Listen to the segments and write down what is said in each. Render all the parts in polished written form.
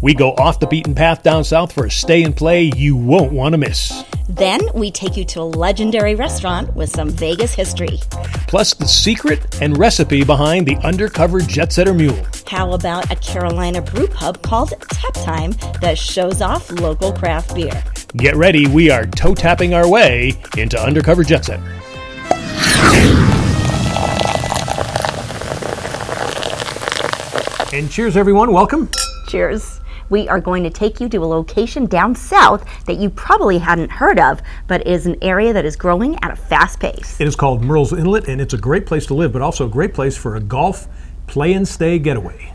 We go off the beaten path down south for a stay and play you won't want to miss. Then we take you to a legendary restaurant with some Vegas history. Plus the secret and recipe behind the Undercover Jetsetter Mule. How about a Carolina brew pub called TapTime that shows off local craft beer? Get ready, we are toe-tapping our way into Undercover Jetsetter. And cheers everyone, welcome. Cheers. We are going to take you to a location down south that you probably hadn't heard of, but is an area that is growing at a fast pace. It is called Murrells Inlet, and it's a great place to live, but also a great place for a golf play and stay getaway.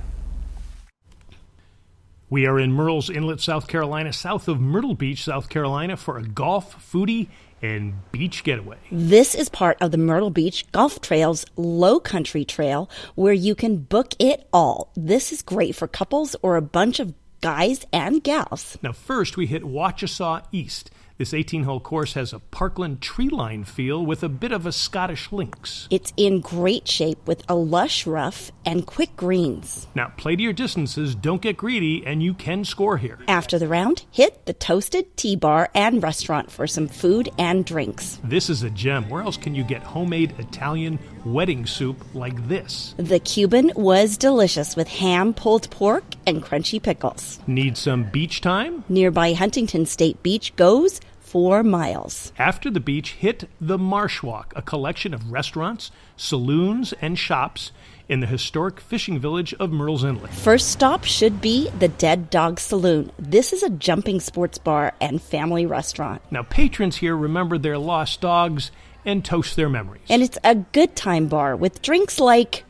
We are in Murrells Inlet, South Carolina, south of Myrtle Beach, South Carolina, for a golf, foodie, and beach getaway. This is part of the Myrtle Beach Golf Trail's Low Country Trail, where you can book it all. This is great for couples or a bunch of guys and gals. Now first we hit Wachesaw East. This 18-hole course has a parkland tree line feel with a bit of a Scottish links. It's in great shape with a lush rough and quick greens. Now play to your distances, don't get greedy, and you can score here. After the round, hit the Toasted Tea Bar and restaurant for some food and drinks. This is a gem. Where else can you get homemade Italian wedding soup like this? The Cuban was delicious with ham, pulled pork, and crunchy pickles. Need some beach time? Nearby Huntington State Beach goes 4 miles. After the beach, hit the Marsh Walk, a collection of restaurants, saloons, and shops in the historic fishing village of Murrells Inlet. First stop should be the Dead Dog Saloon. This is a jumping sports bar and family restaurant. Now, patrons here remember their lost dogs and toast their memories. And it's a good time bar with drinks like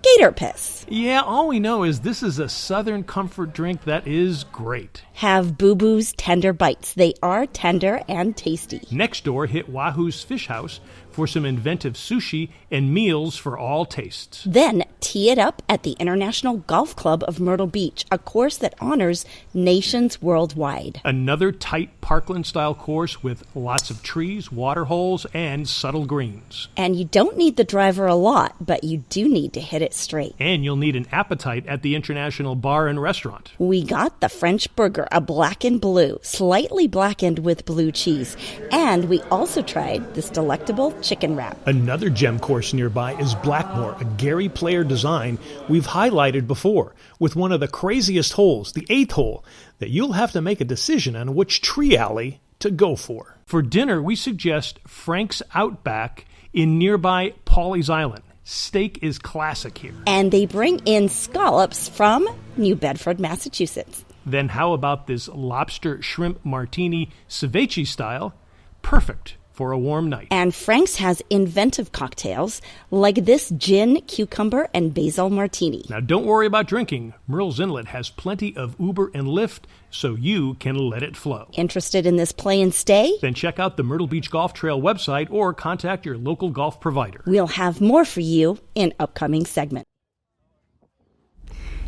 gator piss. Yeah, all we know is this is a Southern comfort drink that is great. Have Boo Boo's Tender Bites. They are tender and tasty. Next door, hit Wahoo's Fish House for some inventive sushi and meals for all tastes. Then tee it up at the International Golf Club of Myrtle Beach, a course that honors nations worldwide. Another tight parkland-style course with lots of trees, water holes, and subtle greens. And you don't need the driver a lot, but you do need to hit it straight. And you'll need an appetite at the International Bar and Restaurant. We got the French burger, a black and blue, slightly blackened with blue cheese. And we also tried this delectable chicken wrap. Another gem course nearby is Blackmore, a Gary Player design we've highlighted before, with one of the craziest holes, the 8th hole, that you'll have to make a decision on which tree alley to go for. For dinner, we suggest Frank's Outback in nearby Pawleys Island. Steak is classic here. And they bring in scallops from New Bedford, Massachusetts. Then how about this lobster shrimp martini ceviche style? Perfect for a warm night. And Frank's has inventive cocktails like this gin, cucumber, and basil martini. Now don't worry about drinking. Murrells Inlet has plenty of Uber and Lyft, so you can let it flow. Interested in this play and stay? Then check out the Myrtle Beach Golf Trail website or contact your local golf provider. We'll have more for you in upcoming segment.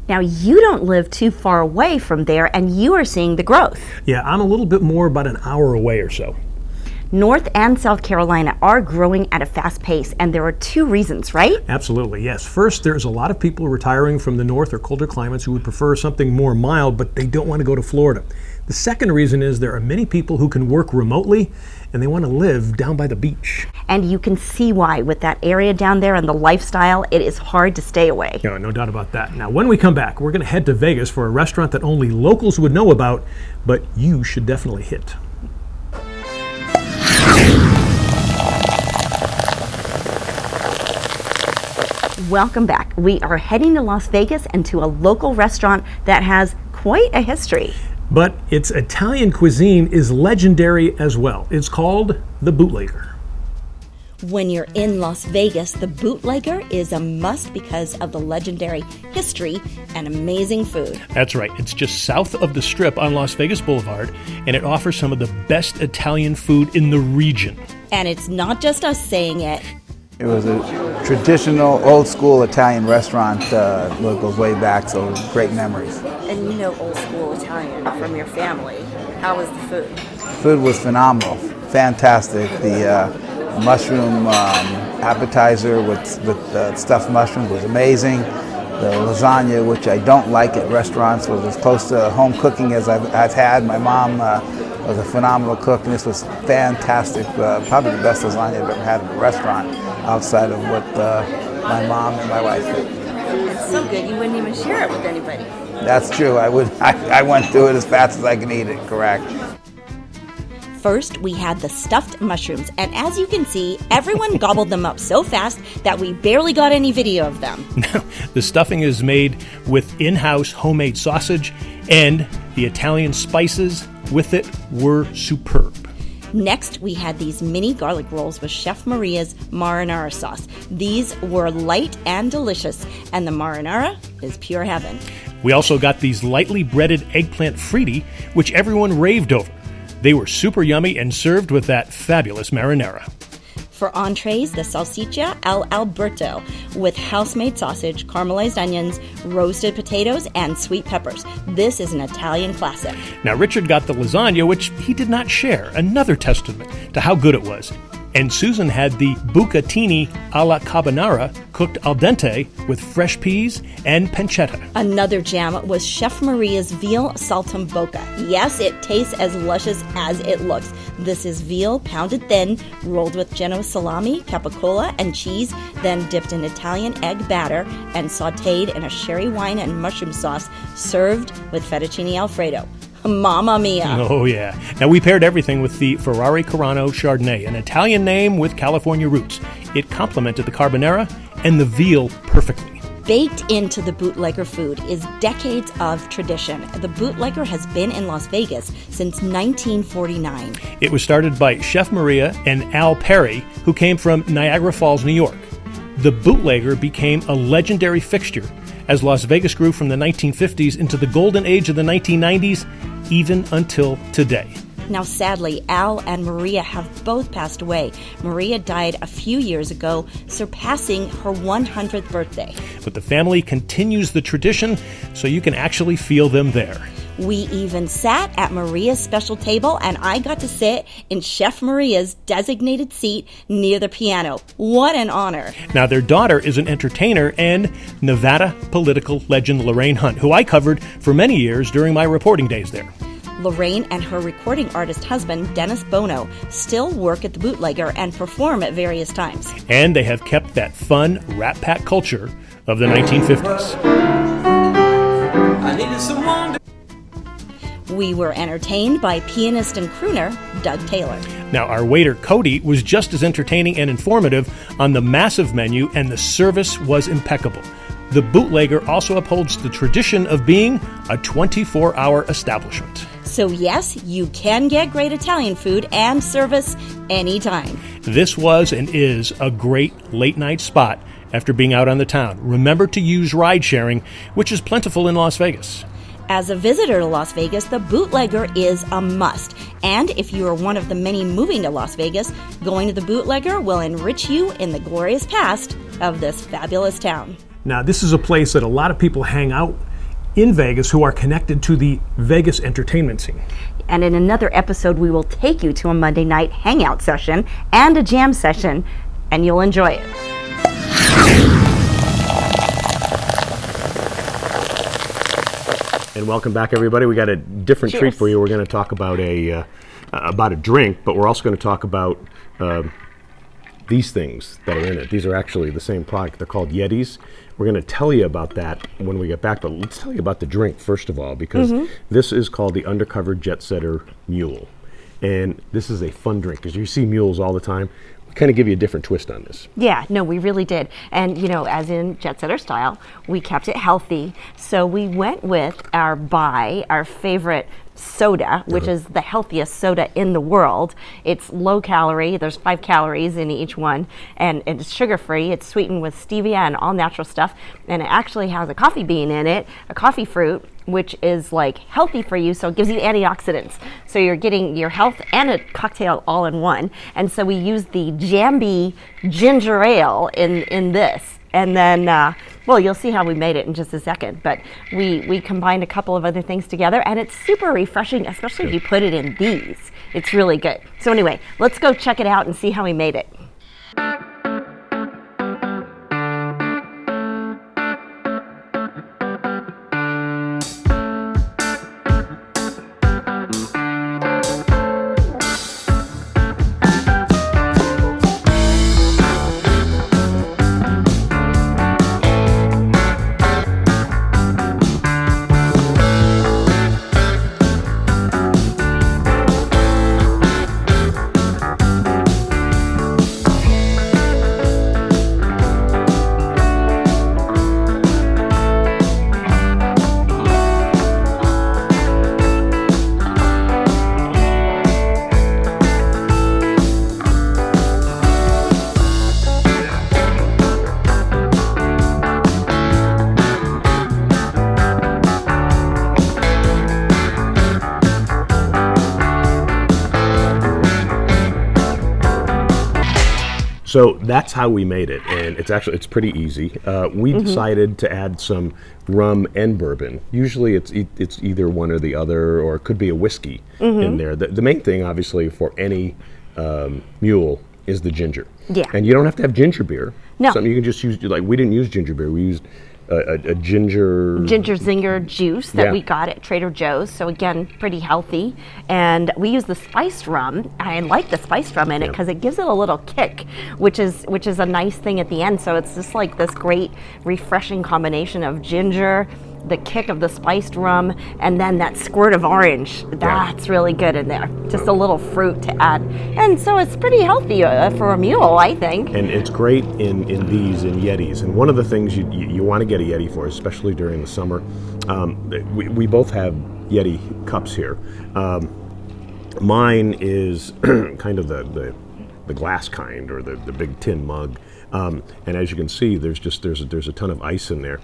Now, you don't live too far away from there, and you are seeing the growth. Yeah, I'm a little bit more, about an hour away or so. North and South Carolina are growing at a fast pace, and there are 2 reasons, right? Absolutely, yes. First, there's a lot of people retiring from the north or colder climates who would prefer something more mild, but they don't want to go to Florida. The second reason is there are many people who can work remotely, and they want to live down by the beach. And you can see why. With that area down there and the lifestyle, it is hard to stay away. No doubt about that. Now, when we come back, we're going to head to Vegas for a restaurant that only locals would know about, but you should definitely hit. Welcome back. We are heading to Las Vegas and to a local restaurant that has quite a history. But its Italian cuisine is legendary as well. It's called the Bootlegger. When you're in Las Vegas, the Bootlegger is a must because of the legendary history and amazing food. That's right. It's just south of the Strip on Las Vegas Boulevard, and it offers some of the best Italian food in the region. And it's not just us saying it. It was a traditional, old-school Italian restaurant that goes way back, so great memories. And you know old-school Italian from your family. How was the food? Food was phenomenal, fantastic. The mushroom appetizer with stuffed mushrooms was amazing. The lasagna, which I don't like at restaurants, was as close to home cooking as I've had. My mom was a phenomenal cook, and this was fantastic. Probably the best lasagna I've ever had at a restaurant outside of what my mom and my wife did. It's so good you wouldn't even share it with anybody. That's true. I went through it as fast as I can eat it, correct. First, we had the stuffed mushrooms, and as you can see, everyone gobbled them up so fast that we barely got any video of them. The stuffing is made with in-house homemade sausage, and the Italian spices with it were superb. Next, we had these mini garlic rolls with Chef Maria's marinara sauce. These were light and delicious, and the marinara is pure heaven. We also got these lightly breaded eggplant fritti, which everyone raved over. They were super yummy and served with that fabulous marinara. For entrees, the salsiccia al Alberto with house-made sausage, caramelized onions, roasted potatoes, and sweet peppers. This is an Italian classic. Now, Richard got the lasagna, which he did not share, another testament to how good it was. And Susan had the bucatini alla carbonara, cooked al dente with fresh peas and pancetta. Another gem was Chef Maria's veal saltimbocca. Yes, it tastes as luscious as it looks. This is veal pounded thin, rolled with Genoa salami, capicola, and cheese, then dipped in Italian egg batter and sautéed in a sherry wine and mushroom sauce, served with fettuccine alfredo. Mamma mia. Oh, yeah. Now, we paired everything with the Ferrari Carano Chardonnay, an Italian name with California roots. It complemented the carbonara and the veal perfectly. Baked into the bootlegger food is decades of tradition. The bootlegger has been in Las Vegas since 1949. It was started by Chef Maria and Al Perry, who came from Niagara Falls, New York. The bootlegger became a legendary fixture as Las Vegas grew from the 1950s into the golden age of the 1990s, even until today. Now, sadly, Al and Maria have both passed away. Maria died a few years ago, surpassing her 100th birthday. But the family continues the tradition, so you can actually feel them there. We even sat at Maria's special table, and I got to sit in Chef Maria's designated seat near the piano. What an honor. Now, their daughter is an entertainer and Nevada political legend Lorraine Hunt, who I covered for many years during my reporting days there. Lorraine and her recording artist husband, Dennis Bono, still work at the Bootlegger and perform at various times. And they have kept that fun Rat Pack culture of the 1950s. I needed someone to... We were entertained by pianist and crooner Doug Taylor. Now, our waiter, Cody, was just as entertaining and informative on the massive menu, and the service was impeccable. The Bootlegger also upholds the tradition of being a 24-hour establishment. So yes, you can get great Italian food and service anytime. This was and is a great late-night spot after being out on the town. Remember to use ride-sharing, which is plentiful in Las Vegas. As a visitor to Las Vegas, the Bootlegger is a must. And if you are one of the many moving to Las Vegas, going to the Bootlegger will enrich you in the glorious past of this fabulous town. Now, this is a place that a lot of people hang out in Vegas who are connected to the Vegas entertainment scene. And in another episode, we will take you to a Monday night hangout session and a jam session, and you'll enjoy it. And welcome back, everybody. We got a different treat for you. We're going to talk about a drink, but we're also going to talk about these things that are in it. These are actually the same product. They're called Yetis. We're going to tell you about that when we get back, but let's tell you about the drink first of all, because this is called the Undercover Jetsetter Mule. And this is a fun drink, because you see mules all the time. We kind of give you a different twist on this. Yeah, no, we really did. And, you know, as in Jetsetter style, we kept it healthy. So we went with our favorite soda, which is the healthiest soda in the world. It's low calorie. There's 5 calories in each one, and it's sugar free. It's sweetened with stevia and all natural stuff, and it actually has a coffee bean in it, a coffee fruit, which is like healthy for you, so it gives you antioxidants. So you're getting your health and a cocktail all in one. And so we used the JAMBI ginger ale in this. And then, well, you'll see how we made it in just a second. But we combined a couple of other things together, and it's super refreshing, especially if you put it in these. It's really good. So anyway, let's go check it out and see how we made it. So that's how we made it, and it's pretty easy. We decided to add some rum and bourbon. Usually it's either one or the other, or it could be a whiskey in there. The main thing, obviously, for any mule is the ginger. Yeah. And you don't have to have ginger beer. No. Something you can just use, like we didn't use ginger beer. We used a ginger zinger juice that Yeah. we got at Trader Joe's. So again, pretty healthy. And we use the spiced rum. I like the spiced rum in it because it gives it a little kick, which is a nice thing at the end. So it's just like this great refreshing combination of ginger, the kick of the spiced rum, and then that squirt of orange. That's really good in there. Just a little fruit to add. And so it's pretty healthy for a mule, I think. And it's great in Yetis. And one of the things you want to get a Yeti for, especially during the summer, we both have Yeti cups here. Mine is kind of the glass kind, or the big tin mug. And as you can see, there's a ton of ice in there.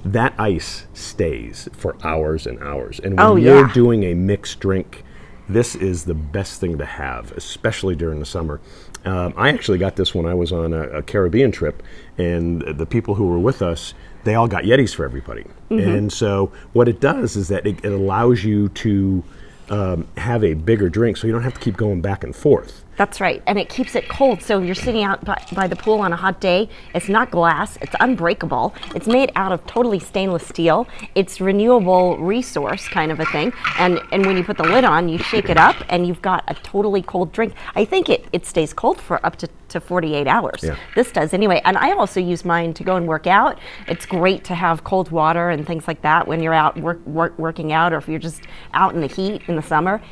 That ice stays for hours and hours. And when you're doing a mixed drink, this is the best thing to have, especially during the summer. I actually got this when I was on a Caribbean trip, and the people who were with us, they all got Yetis for everybody. And so what it does is that it allows you to have a bigger drink, so you don't have to keep going back and forth. That's right, and it keeps it cold. So you're sitting out by the pool on a hot day. It's not glass, it's unbreakable. It's made out of totally stainless steel. It's renewable resource kind of a thing. And when you put the lid on, you shake it up and you've got a totally cold drink. I think it stays cold for up to 48 hours. Yeah. This does anyway. And I also use mine to go and work out. It's great to have cold water and things like that when you're out working out, or if you're just out in the heat in the summer.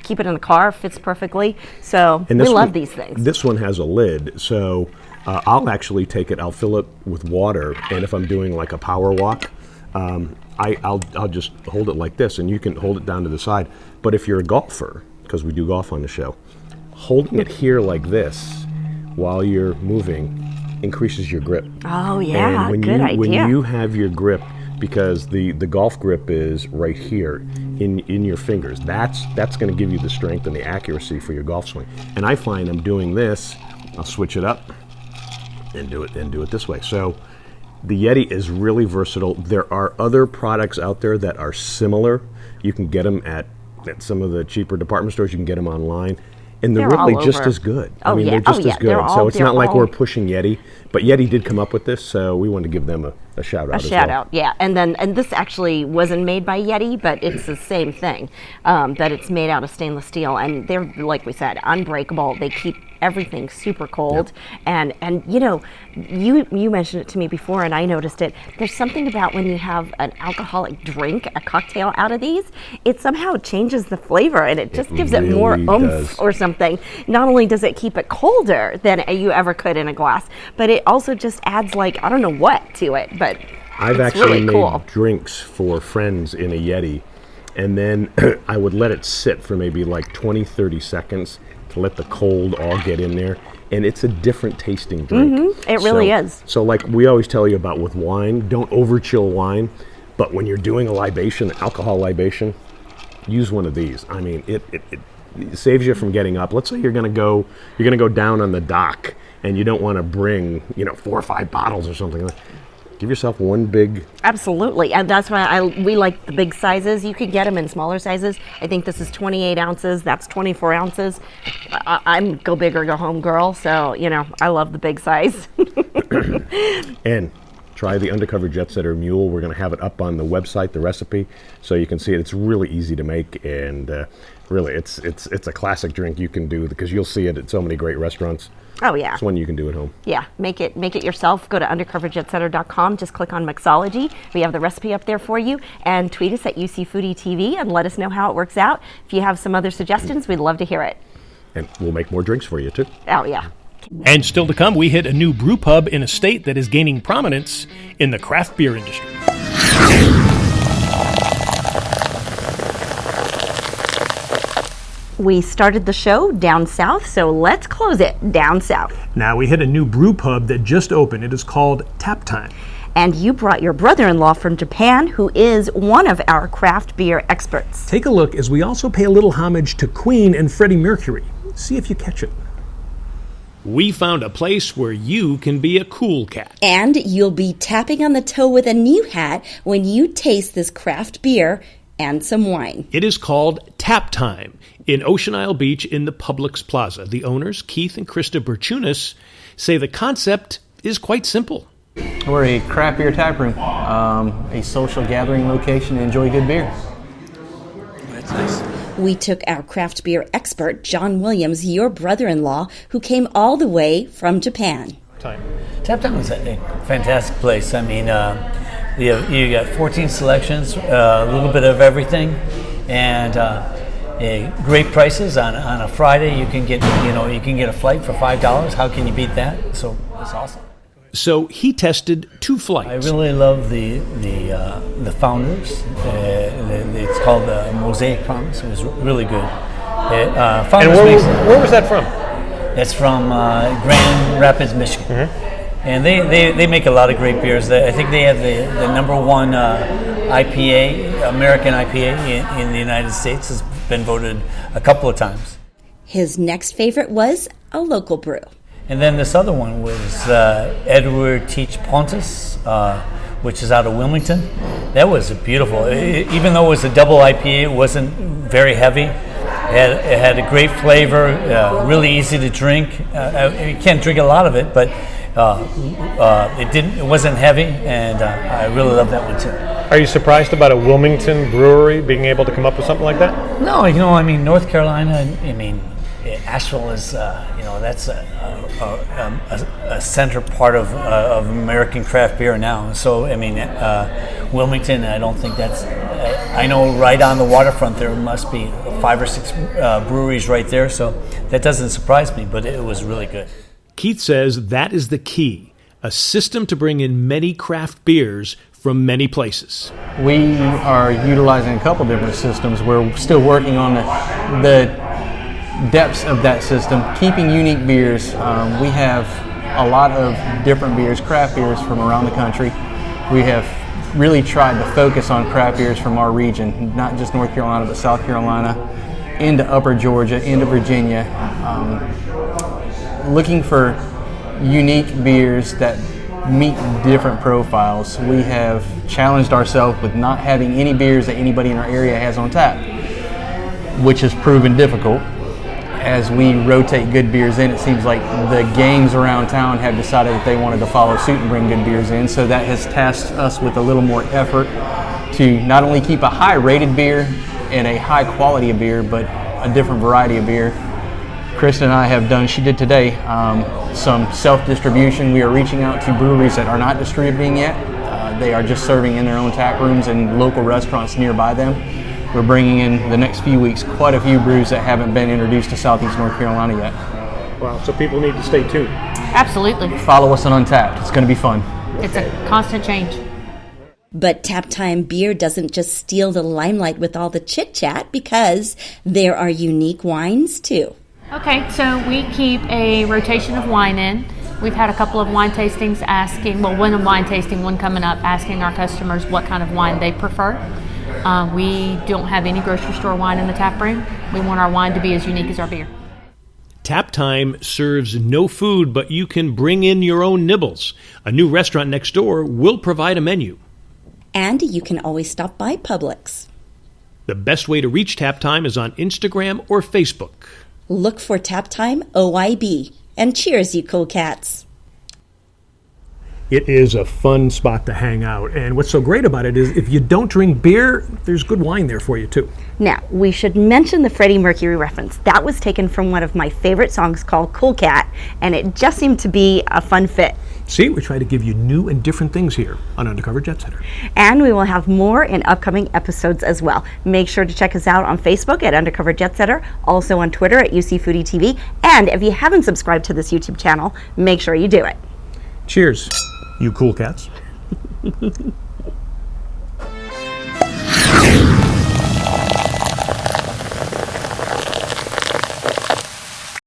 Keep it in the car, fits perfectly. So And we this love one- these things. This one has a lid, so I'll actually take it, I'll fill it with water, and if I'm doing like a power walk, I'll just hold it like this, and you can hold it down to the side. But if you're a golfer, because we do golf on the show, holding it here like this while you're moving increases your grip. Oh yeah, And when good idea. when you have your grip, because the golf grip is right here in your fingers, that's going to give you the strength and the accuracy for your golf swing. And I find I'm doing this, I'll switch it up and do it this way. So the Yeti is really versatile. There are other products out there that are similar. You can get them at some of the cheaper department stores. You can get them online. And they're They're really all just over. as good. Oh, I mean, yeah. they're just Oh, yeah. as good. They're So it's they're not like all- we're pushing Yeti, but Yeti did come up with this, so we wanted to give them a shout out. A as shout well. out, yeah. And this actually wasn't made by Yeti, but it's the same thing. That it's made out of stainless steel, and they're, like we said, unbreakable. They keep everything super cold. And you know, you mentioned it to me before, and I noticed it. There's something about when you have an alcoholic drink, a cocktail out of these, it somehow changes the flavor, and it just gives it more really oomph does. or something. Not only does it keep it colder than you ever could in a glass, but it also just adds, like, I don't know what to it, but I've it's actually really made cool. drinks for friends in a Yeti, and then I would let it sit for maybe like 20, 30 seconds to let the cold all get in there. And it's a different tasting drink. It really is. So like we always tell you about with wine, don't over chill wine, but when you're doing a libation, alcohol libation, use one of these. I mean, it saves you from getting up. Let's say you're gonna go down on the dock and you don't want to bring 4 or 5 bottles or something. Give yourself one big. Absolutely, and that's why we like the big sizes. You can get them in smaller sizes. I think this is 28 ounces. That's 24 ounces. I'm go big or go home girl, so I love the big size. And try the Undercover Jetsetter Mule. We're going to have it up on the website, the recipe, so you can see it. It's really easy to make, and really, it's a classic drink you can do because you'll see it at so many great restaurants. Oh yeah. It's one you can do at home. Yeah, make it yourself. Go to undercoverjetsetter.com. Just click on mixology. We have the recipe up there for you. And tweet us at UC Foodie TV and let us know how it works out. If you have some other suggestions, we'd love to hear it. And we'll make more drinks for you, too. Oh yeah. And still to come, we hit a new brew pub in a state that is gaining prominence in the craft beer industry. We started the show down south, so let's close it down south. Now, we hit a new brew pub that just opened. It is called TapTime. And you brought your brother-in-law from Japan, who is one of our craft beer experts. Take a look as we also pay a little homage to Queen and Freddie Mercury. See if you catch it. we found a place where you can be a cool cat. And you'll be tapping on the toe with a new hat when you taste this craft beer and some wine. It is called TapTime in Ocean Isle Beach in the Publix Plaza. The owners, Keith and Krista Bertunas, say the concept is quite simple. We're a craft beer tap room, a social gathering location to enjoy good beer. That's nice. We took our craft beer expert, John Williams, your brother-in-law, who came all the way from Japan. TapTime is a fantastic place. I mean, you got 14 selections, a little bit of everything, and great prices on a Friday. You can get a flight for $5. How can you beat that? So it's awesome. So he tested 2 flights. I really love the founders. It's called the Mosaic Promise. It was really good. And where was that from? It's from Grand Rapids, Michigan. Mm-hmm. And they make a lot of great beers. I think they have the number 1 IPA, American IPA in the United States. Has been voted a couple of times. His next favorite was a local brew. And then this other one was Edward Teach Pontus, which is out of Wilmington. That was beautiful. Even though it was a double IPA, it wasn't very heavy. It had a great flavor, really easy to drink. You can't drink a lot of it, but it wasn't heavy, and I really love that one too. Are you surprised about a Wilmington brewery being able to come up with something like that? No, I mean, North Carolina, Asheville is, that's a center part of American craft beer now. So, Wilmington, I don't think that's, I know right on the waterfront there must be 5 or 6 breweries right there. So that doesn't surprise me, but it was really good. Keith says that is the key, a system to bring in many craft beers from many places. We are utilizing a couple different systems. We're still working on the depths of that system, keeping unique beers. We have a lot of different beers, craft beers from around the country. We have really tried to focus on craft beers from our region, not just North Carolina, but South Carolina, into Upper Georgia, into Virginia, looking for unique beers that meet different profiles. We have challenged ourselves with not having any beers that anybody in our area has on tap, which has proven difficult. As we rotate good beers in, it seems like the gangs around town have decided that they wanted to follow suit and bring good beers in. So that has tasked us with a little more effort to not only keep a high rated beer and a high quality of beer, but a different variety of beer. Kristen and I have done, she did today, some self-distribution. We are reaching out to breweries that are not distributing yet. They are just serving in their own tap rooms and local restaurants nearby them. We're bringing in the next few weeks quite a few brews that haven't been introduced to Southeast North Carolina yet. Wow, so people need to stay tuned. Absolutely. Follow us on Untapped. It's going to be fun. It's a constant change. But TapTime Beer doesn't just steal the limelight with all the chit-chat, because there are unique wines too. Okay, so we keep a rotation of wine in. We've had a couple of wine tastings one wine tasting, one coming up, asking our customers what kind of wine they prefer. We don't have any grocery store wine in the tap room. We want our wine to be as unique as our beer. TapTime serves no food, but you can bring in your own nibbles. A new restaurant next door will provide a menu. And you can always stop by Publix. The best way to reach TapTime is on Instagram or Facebook. Look for TapTime OIB. And cheers, you cool cats. It is a fun spot to hang out. And what's so great about it is if you don't drink beer, there's good wine there for you too. Now, we should mention the Freddie Mercury reference. That was taken from one of my favorite songs called Cool Cat, and it just seemed to be a fun fit. See, we try to give you new and different things here on Undercover Jetsetter. And we will have more in upcoming episodes as well. Make sure to check us out on Facebook at Undercover Jetsetter, also on Twitter at UC Foodie TV, and if you haven't subscribed to this YouTube channel, make sure you do it. Cheers, you cool cats.